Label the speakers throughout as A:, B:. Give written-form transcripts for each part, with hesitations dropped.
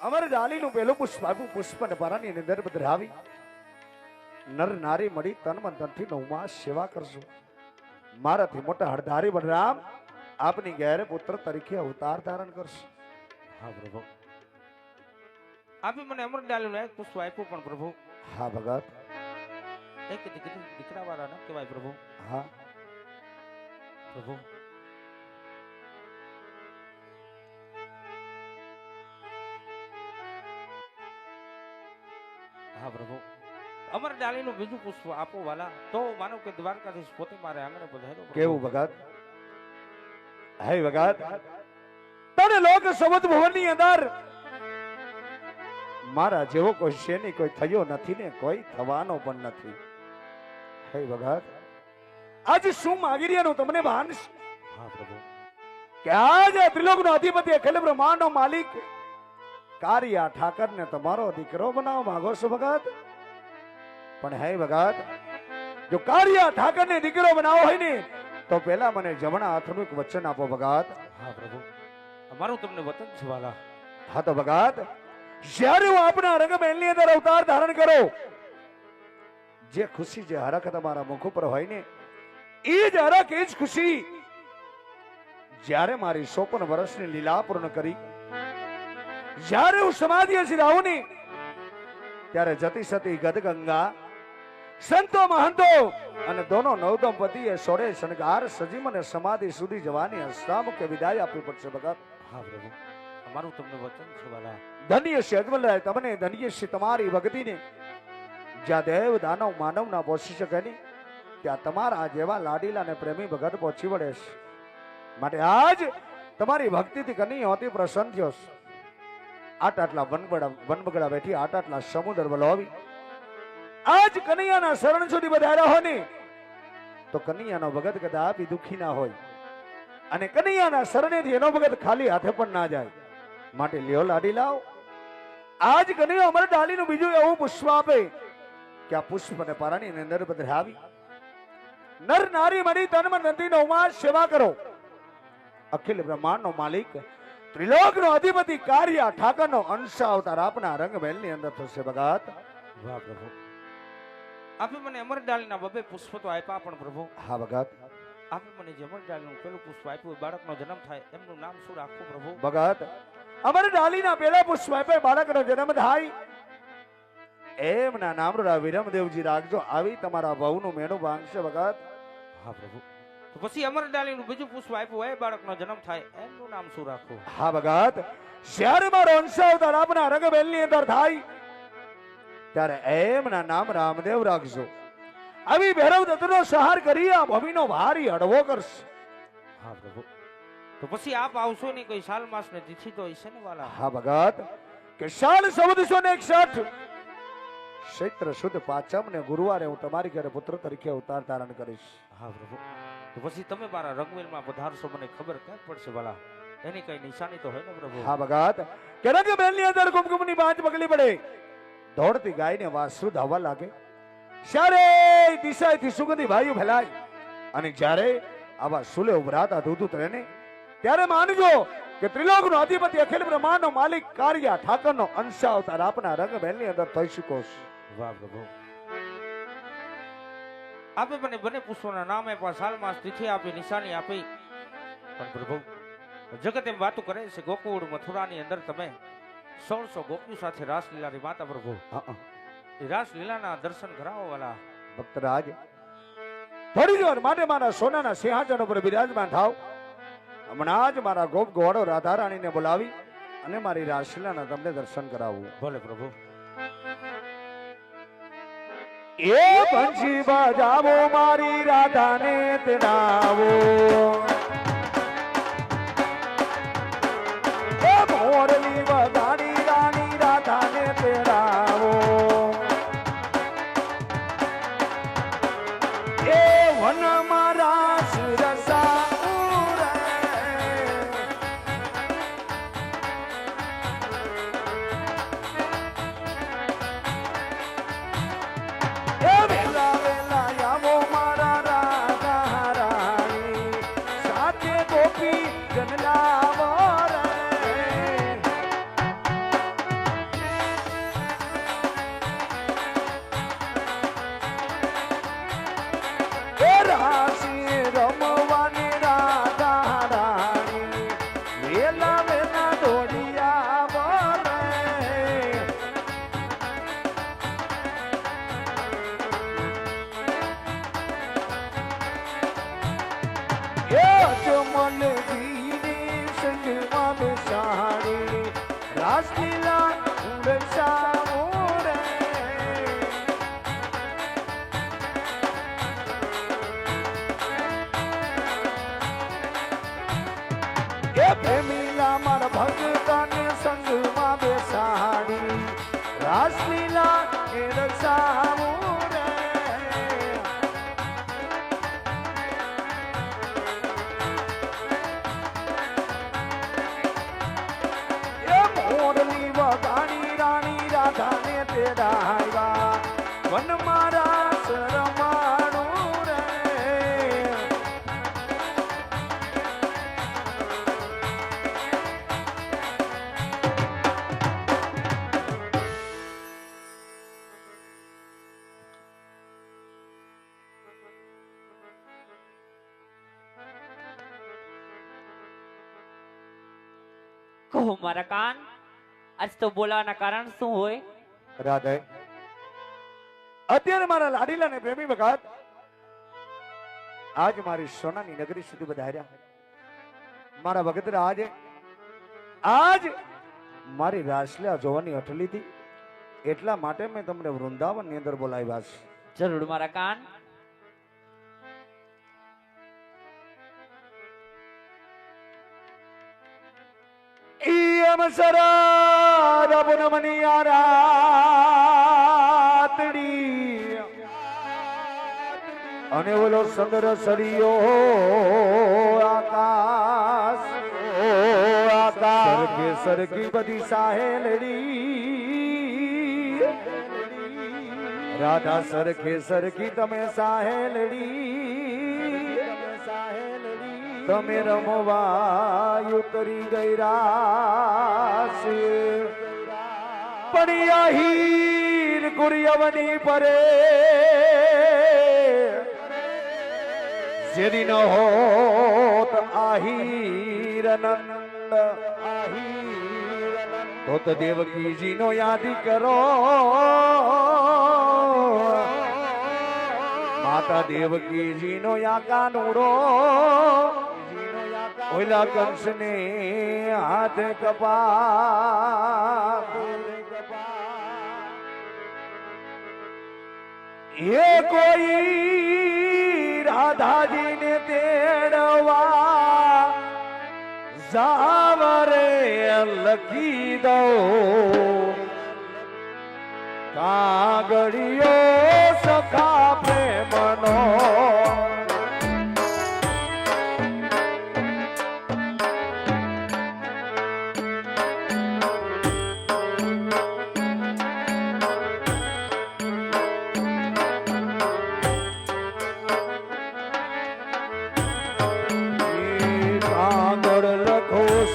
A: અમારે ડાલીનું પહેલું પુષ્પ આપ્યું, પુષ્પને પારાની અંદર પધરાવી નર નારી મળી તન મન ધનથી 9 માસ સેવા કરજો. મારાથી મોટા હળધારી બલરામ આપની ઘેરે પુત્ર તરીકે અવતાર ધારણ કરશે.
B: હા પ્રભુ, આપે મને અમર ડાલ્યું એક પુષ્પ આપ્યું, પણ પ્રભુ
A: હા ભગત,
B: એક દીકરા વાળા ન કહેવાય પ્રભુ.
A: હા
B: પ્રભુ હા પ્રભુ, અમર ડાલીનું બીજું પુષ્પ આપો વાલા, તો માનો કે દ્વારકાધીશ પોતે મારે આંગણે પધાર્યો.
A: કેવું ભગત? હે ભગત, તને લોક સમત ભવનની અંદર મારા જેવો કોઈ શેની કોઈ થયો નથી ને કોઈ થવાનો પણ નથી. હે ભગત, આજે શું માગી રહ્યાનું તમને ભાન છે?
B: હા પ્રભુ,
A: કે આજે ત્રિલોકનો અધિપતિ અખિલ બ્રહ્માંડનો માલિક કારિયા ઠાકરને તમારો દીકરો બનાવવા માંગો છો ભગત? પણ હે ભગત, જો કારિયા ઠાકરને દીકરો બનાવો હોય ને તો પેલા મને જમણા હાથનું એક વચન આપો ભગત.
B: હા પ્રભુ, અમારું તમને વતન છે વાલા.
A: હા તો ભગત, જ્યારે હું આપના રંગમહેલની અંદર અવતાર ધારણ કરો, જે ખુશી જે હરખ તમારા મુખ ઉપર હોય ને એ જ હરખ એ જ ખુશી જ્યારે મારી 54 વર્ષની લીલા પૂર્ણ કરી, જ્યારે હું સમાધિ સિરાવું ને ત્યારે જતી સતી ગદગંગા સંતો મહંતો અને દોનો નવદંપતિએ સોળે શણગાર સજી મને સમાધિ સુધી જવાની હસ્તામુખે વિદાય આપવી પડશે ભગત.
B: હા પ્રભુ, અમારું તમને વચન છે વાલા.
A: ધન્ય છે અજમલરાય તમને, ધન્ય છે તમારી ભક્તિને. જ્યાં દેવ દાનવ માનવ ના પહોંચી શકે નહીં ત્યાં તમારા જેવા લાડીલા અને પ્રેમી ભગત પહોંચી વળે છે. માટે આજ તમારી ભક્તિથી કની હોતી પ્રસન્ન થયો છે. આટલા વનબગડા બેઠી આટલા સમુદ્ર વલોવી આજ કનૈયાના શરણ સુધી વધાર્યા હો ને તો કનૈયાનો ભગત કદાપી દુખી ના હોય, અને કનૈયાના શરણેથી એનો ભગત ખાલી હાથે પણ ના જાય. માટે લ્યો લાડી લાવ, આજ કનૈયો અમર ડાલીનું બીજું એવું પુષ્પ આપે કે આ પુષ્પને પારાની અંદર પધરાવી નર નારી મળી તન મન ધનથી 9 માસ સેવા કરો. અખિલ બ્રહ્માંડનો માલિક ત્રિલોકનો અધિપતિ કારિયા ઠાકરનો અંશ અવતાર આપના રંગમહેલની અંદર થશે ભગત.
B: વાહ પ્રભુ, આપે મને અમર ડાલીના બબે પુષ્પ તો આપ્યા, પણ પ્રભુ
A: હા ભગત,
B: આપે મને જે અમર ડાલીનું પેલું પુષ્પ આપ્યું, બાળકનો જન્મ થાય એમનું નામ શું રાખવું પ્રભુ?
A: ભગત, અમર ડાલીના પેલા પુષ્પ આપ્યા બાળકનો જન્મ થાય એમના નામ વિરમદેવજી રાખજો. આવી તમારા ભવનું મેણું ભાંગશે ભગત.
B: હા પ્રભુ, તો પછી અમર ડાલીનું બીજું પુષ્પ આપ્યું, એ બાળકનો જન્મ થાય એમનું નામ શું રાખવું?
A: હા ભગત, જ્યારે મારો અંશ અવતાર આપના રંગમહેલની અંદર થાય ત્યારે એમના નામ રામદેવ રાખજો. આવી ભૈરવ દત્તનો સહાર કરી આ ભૂમિનો ભારી હળવો કરશે.
B: હા પ્રભુ, તો પછી આપ આવશો ને કોઈ સાલ માસ ને તિથિ તો હશે ને વાલા?
A: હા ભગત, કે સાલ 1461 ચૈત્ર સુદ પાંચમ ને ગુરુવારે હું તમારી ઘરે પુત્ર તરીકે અવતાર ધારણ કરીશ.
B: હા પ્રભુ, તો પછી તમે મારા રંગવેલમાં પધારશો, મને ખબર ક્યાં પડશે વાલા? એની કઈ નિશાની તો હોય ને પ્રભુ?
A: હા ભગત, કે રંગમહેલની અંદર કુમકુમની બાંજ પકડી પડે, દોડતી ગાયને વાસુ ધાવવા લાગે, ચારે દિશાએથી સુગંધી વાયુ ફેલાય, અને જ્યારે આવા સુલે ઉભરાતા દૂધ ઉતરે ને ત્યારે માનજો કે ત્રિલોકનો અધિપતિ અખિલ બ્રહ્માંડનો માલિક કારિયા ઠાકરનો અંશ અવતાર આપના રંગમહેલની અંદર થઈ શકો છો.
B: વાહ પ્રભુ, આપે મને બને પુષ્પોના નામ આપ્યા, સાલ માસ તિથિ આપી, નિશાની આપી, પણ પ્રભુ જગત એમ વાતો કરે છે ગોકુળ મથુરાની અંદર તમે 1600 ગોપીઓ સાથે રાસલીલાની માતા પ્રભુ. એ રાસલીલાના દર્શન કરાવો વાલા.
A: ભક્તરાજ, થોડી વાર માટે મારા સોનાના સિંહાસન ઉપર બિરાજમાન થાવ. હમણાં જ મારા ગોપ ગોવાળો રાધા રાણીને બોલાવી અને મારી રાસલીલાના તમને દર્શન કરાવવું.
B: ભલે પ્રભુ.
A: એ બંસી બજાવો મારી રાધાને તેડાવો, એ મોરલી વગાડી રાણી રાધાને તેડાવો, એ વનમાં રાસ રસાવું રે, એ વેલા વેલા આવો મારા રાધા રાણી. રાસલીલા ઉડસાવું રે એ પ્રેમીલા મારા ભગતાને સંગમાં બેસાડી રાસલીલા એ રક્ષાવું રે એ મોરલી વગાડી રાણી રાધાને તેડાવ્યા વન મારા શરમાણું રે
C: કહો મારા કાન, આજ તો બોલાવાના કારણ શું હોય?
A: રાધે અત્યારે મારા લાડીલા ને પ્રેમી ભગત આજ મારી સોનાની નગરી સુધી વધાર્યા. મારા ભગત આજે આજ મારી રાસલીલા જોવાની અઠલી હતી એટલા માટે મેં તમને વૃંદાવન ની અંદર બોલાવ્યા છે.
C: જરૂર મારા કાન.
A: ઈયમ સરા રબન મનિયારાતડી અને ઓલો સુંદર સરિયો આકાશ સરખે સરખી બધી સાહેલડી રાધા સરખે સરખી તમે સાહેલડી તમે રમવા ઉતરી ગઈ રાસ પણ હીર ગુરિયવની પરે જેદી ન હોત આહીર નંદ તો દેવકીજી નો યાદ કરો માતા દેવકીજી નો યા કાનુડો ઓલા કંસ ને હાથ કપા એ કોઈ રાધાજી ને તેડવા જાવરે લખી દો કાગળિયો સખા પ્રેમનો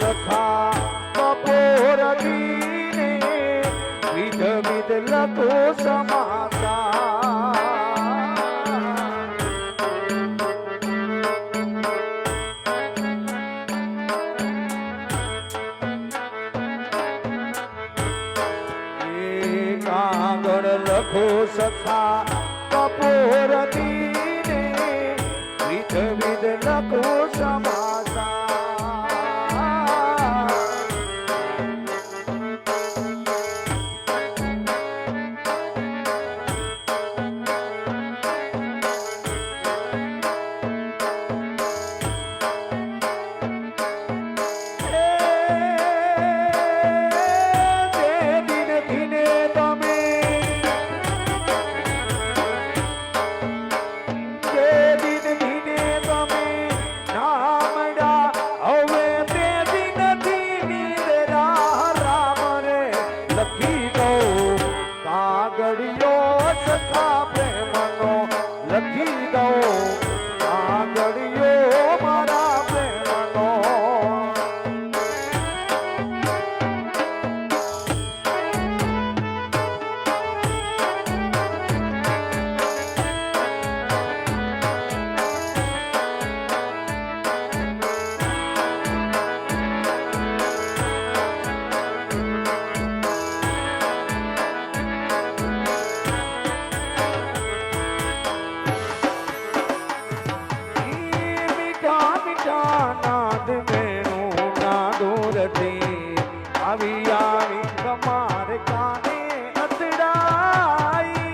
A: સખા બપોર દીને વિધ વિધ લખો સમાચાર કાગળ લખો સખા બપોર દીને વિધ વિધ લખો સમાચાર તમારે કાને અથડાઈ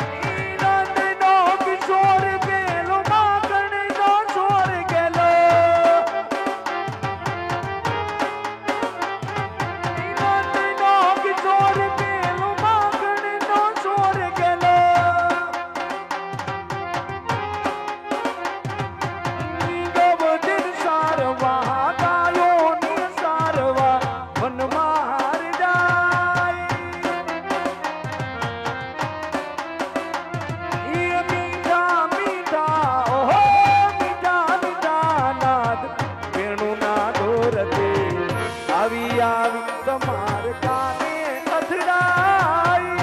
A: નંદનો કિશોર ગેલો માખણનો છોર ગેલો નંદનો કિશોર ગેલો માખણનો છોર ગેલો ગવદિન સારવા ગાયોની સારવા વનમાં હાર જાય ઈ મીઠા મીઠા ઓહો મીઠા મીઠા નાદ વેણુના દોરતે આવી આવી તમાર કાને અથડાઈ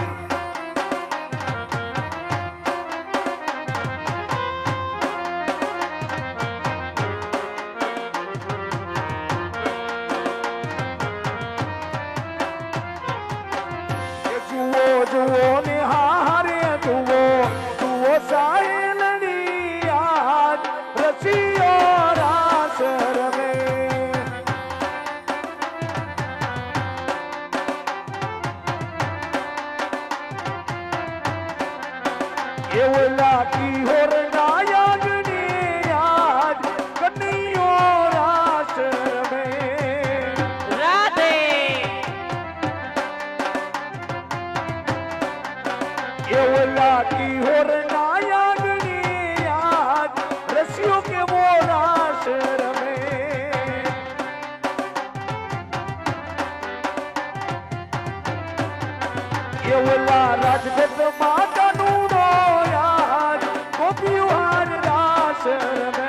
A: જુઓ જુઓ ને હારે જુઓ જુઓ સાયલની આજ રસિયો રાસ રમે એવું લાગી હોર નાયકની આજ કનૈયો રાસ રમે
C: રાધે
A: એવું લાગી હોર નાયકની આજ રસિયો કેવો રાસ રમે એવલા રાજગત માતાનું રોયાજ ગોપીઓ હાર રાસ રમે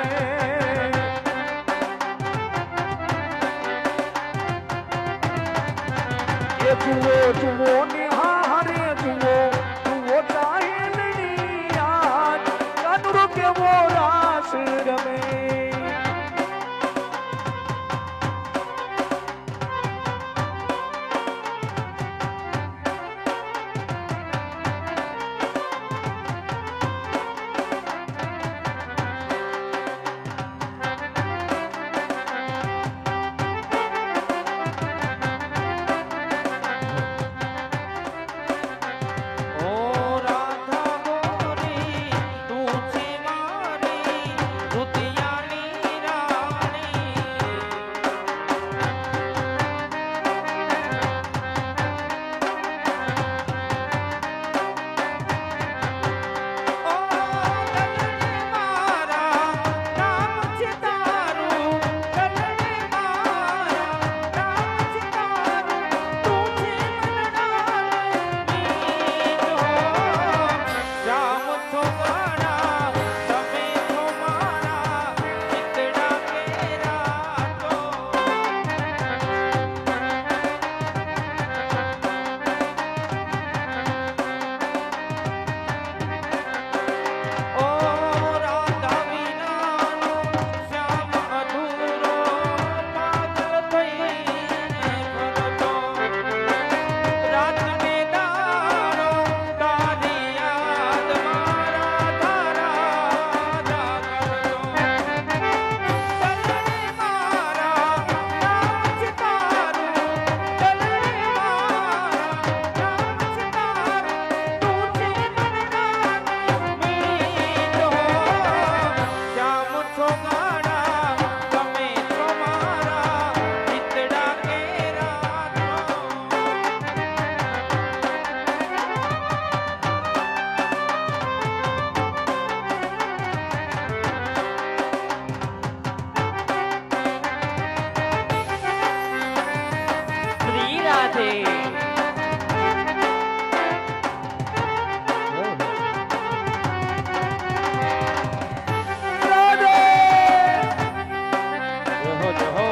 A: એ જુઓ જુઓ નિહારે જુઓ જુઓ ચાહેલની આજ કાનુડો કેવો રાસ રમે
B: ઓ રાધા ગોરી તું છે મારી દુધિયાની રાણી ઓ ગગને મારા નામ છે તારું ગગને મારા નામ છે તારું તું છે રામ છો મારા તમે છો મારા ચિતડા કેરા તો ઓ રાધા વિનાનો શ્યામ અધૂરો પાગલ થઈને ફરતો રાતને દાડો તારી યાદ મારા ધારા જાગરતો ગગને મારા નામ છે તારું ગગને મારા નામ છે તારું તું છે મનડાની મીઠો શ્યામ છો ગાડા તમે છો મારા ચિતડા કેરા તો
C: શ્રી રાધે
B: જહો જહો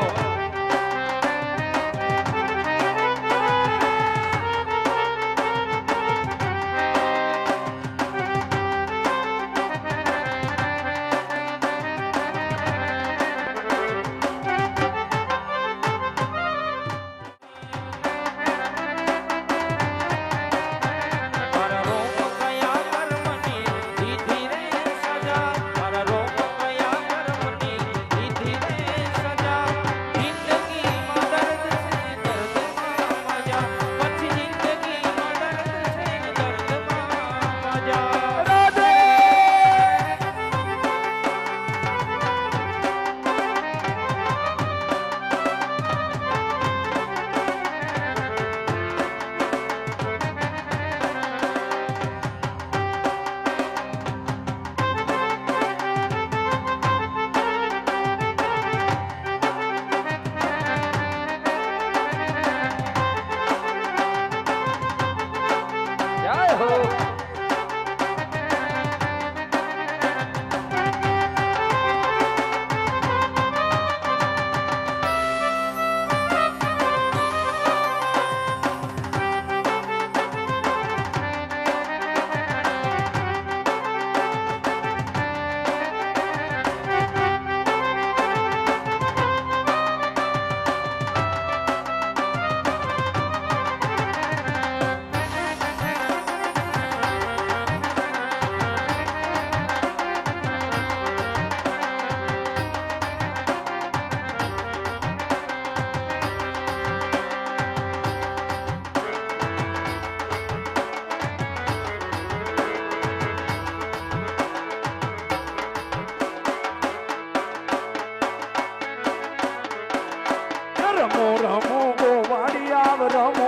A: રમો રમો ગોવાળિયા રમો